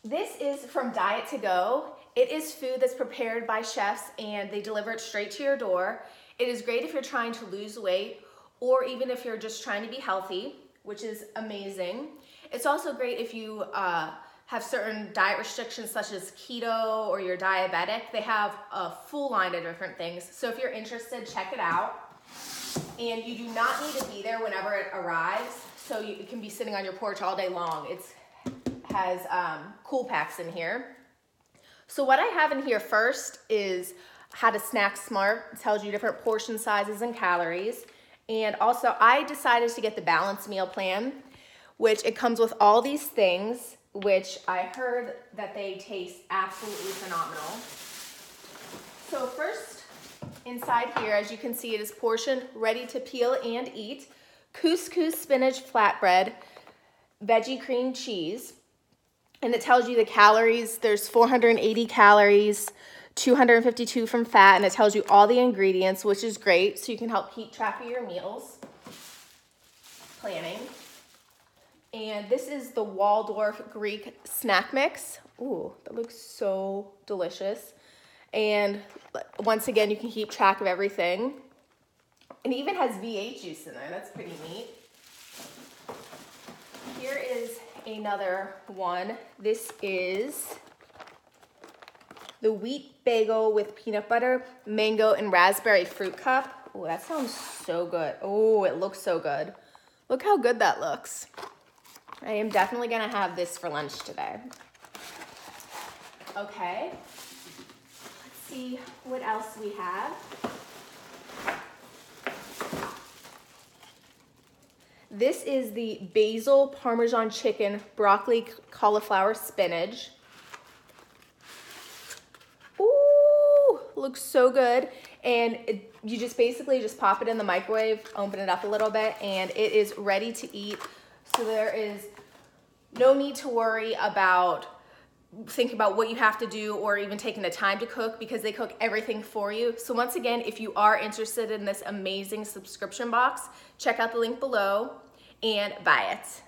This is from Diet to Go. It is food that's prepared by chefs and they deliver it straight to your door. It is great if you're trying to lose weight or even if you're just trying to be healthy, which is amazing. It's also great if you have certain diet restrictions such as keto or you're diabetic. They have a full line of different things. So if you're interested, check it out. And you do not need to be there whenever it arrives. So it can be sitting on your porch all day long. It has cool packs in here. So what I have in here first is how to snack smart. It tells you different portion sizes and calories. And also I decided to get the balanced meal plan, which it comes with all these things, which I heard that they taste absolutely phenomenal. So first, inside here, as you can see, it is portioned, ready to peel and eat. Couscous spinach flatbread, veggie cream cheese. And it tells you the calories. There's 480 calories, 252 from fat, and it tells you all the ingredients, which is great, so you can help keep track of your meals planning. And this is the Waldorf Greek snack mix. Ooh, that looks so delicious. And once again, you can keep track of everything. It even has V8 juice in there. That's pretty neat. Here is another one. This is the wheat bagel with peanut butter, mango, and raspberry fruit cup. Oh, that sounds so good. Oh, it looks so good. Look how good that looks. I am definitely gonna have this for lunch today. Okay, let's see what else we have. This is the basil Parmesan chicken, broccoli, cauliflower, spinach. Ooh, looks so good. And you just basically just pop it in the microwave, open it up a little bit, and it is ready to eat. So there is no need to worry about thinking about what you have to do or even taking the time to cook because they cook everything for you. So once again, if you are interested in this amazing subscription box, check out the link below and buy it.